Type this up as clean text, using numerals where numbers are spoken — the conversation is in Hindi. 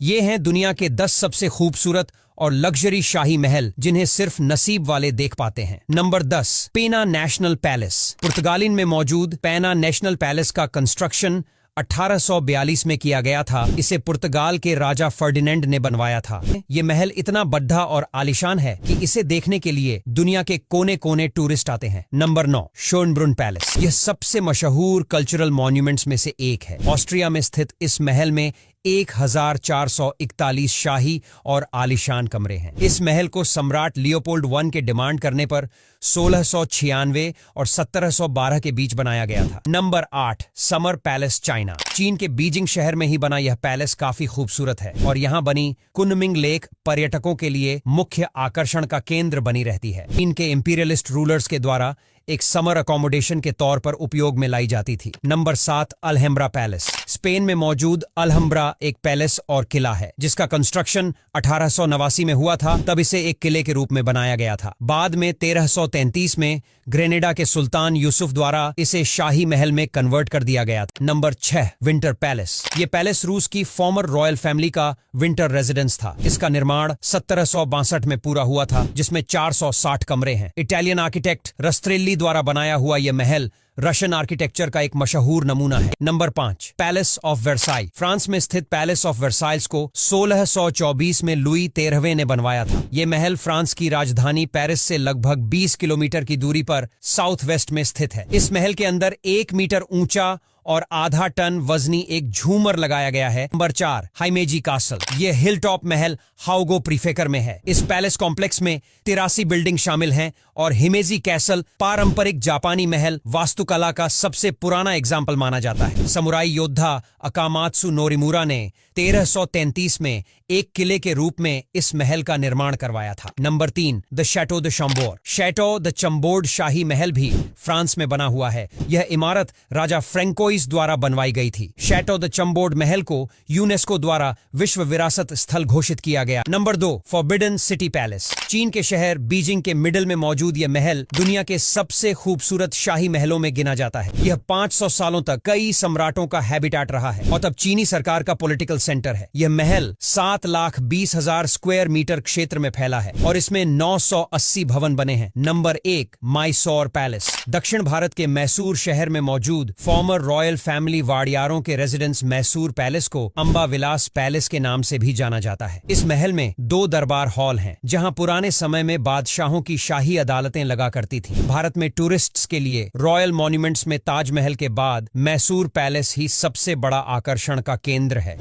ये हैं दुनिया के 10 सबसे खूबसूरत और लग्जरी शाही महल जिन्हें सिर्फ नसीब वाले देख पाते हैं। नंबर 10, पेना नेशनल पैलेस। पुर्तगालिन में मौजूद पेना नेशनल पैलेस का कंस्ट्रक्शन 1842 में किया गया था। इसे पुर्तगाल के राजा फर्डिनेंड ने बनवाया था। ये महल इतना बड़ा और आलीशान है कि इसे देखने के लिए दुनिया के कोने कोने टूरिस्ट आते हैं। Number 9, Schonbrunn Palace. यह सबसे मशहूर कल्चरल मॉन्यूमेंट्स में से एक है। ऑस्ट्रिया में स्थित इस महल में 1441 शाही और आलीशान कमरे हैं। इस महल को सम्राट लियोपोल्ड I के डिमांड करने पर 1696 और 1712 के बीच बनाया गया था। Number 8, summer palace China. चीन के बीजिंग शहर में ही बना यह पैलेस काफी खूबसूरत है और यहाँ बनी कुनमिंग लेक पर्यटकों के लिए मुख्य आकर्षण का केंद्र बनी रहती है। चीन के इंपीरियलिस्ट रूलर्स के द्वारा एक समर अकोमोडेशन के तौर पर उपयोग में लाई जाती थी। Number 7, अल्हम्ब्रा palace. स्पेन में मौजूद अल्हम्ब्रा एक पैलेस और किला है जिसका कंस्ट्रक्शन 1889 में हुआ था। तब इसे एक किले के रूप में बनाया गया था। बाद में 1333 में ग्रेनेडा के सुल्तान यूसुफ द्वारा इसे शाही महल में कन्वर्ट कर दिया गया था। Number 6, winter palace. ये पैलेस रूस की फॉर्मर रॉयल फैमिली का विंटर रेजिडेंस था। इसका निर्माण 1762 में पूरा हुआ था, जिसमें 460 कमरे हैं। इटालियन आर्किटेक्ट रस्त्रेल्ली द्वारा बनाया हुआ यह महल रशियन आर्किटेक्चर का एक मशहूर नमूना है। Number 5, palace of Versailles. France में स्थित पैलेस ऑफ वर्साइल्स को 1624 में लुई 13वें ने बनवाया था। यह महल फ्रांस की राजधानी पेरिस से लगभग 20 किलोमीटर की दूरी पर साउथ वेस्ट में स्थित है। इस महल के अंदर 1 मीटर ऊंचा और आधा टन वजनी एक झूमर लगाया गया है। Number 4, Himeji Castle. यह हिल टॉप महल हाउगो प्रीफेक्चर में है। इस पैलेस कॉम्प्लेक्स में 83 बिल्डिंग शामिल हैं और हिमेजी कैसल पारंपरिक जापानी महल वास्तुकला का सबसे पुराना एग्जाम्पल माना जाता है। समुराई योद्धा अकामात्सु नोरिमुरा ने 1333 में एक किले के रूप में इस महल का निर्माण करवाया था। Number 3, the Chateau de Chambord. Chateau de Chambord शाही महल भी फ्रांस में बना हुआ है। यह इमारत राजा फ्रेंकोइस द्वारा बनवाई गई थी। शैटो द चम्बोर्ड महल को यूनेस्को द्वारा विश्व विरासत स्थल घोषित किया गया। Number 2, forbidden city palace. चीन के शहर बीजिंग के मिडिल में मौजूद यह महल दुनिया के सबसे खूबसूरत शाही महलों में गिना जाता है। यह 500 सालों तक कई सम्राटों का हैबिटेट रहा है और तब चीनी सरकार का पॉलिटिकल सेंटर है। यह महल 7,20,000 स्क्वायर मीटर क्षेत्र में फैला है और इसमें 980 भवन बने हैं। Number 1, Mysore palace. दक्षिण भारत के मैसूर शहर में मौजूद फॉर्मर रॉयल फैमिली वाडियारों के रेजिडेंस मैसूर पैलेस को अंबा विलास पैलेस के नाम से भी जाना जाता है। इस महल में 2 दरबार हॉल हैं, जहां पुराने समय में बादशाहों की शाही अदालतें लगा करती थीं। भारत में टूरिस्ट्स के लिए रॉयल मॉन्यूमेंट्स में ताजमहल के बाद मैसूर पैलेस ही सबसे बड़ा आकर्षण का केंद्र है।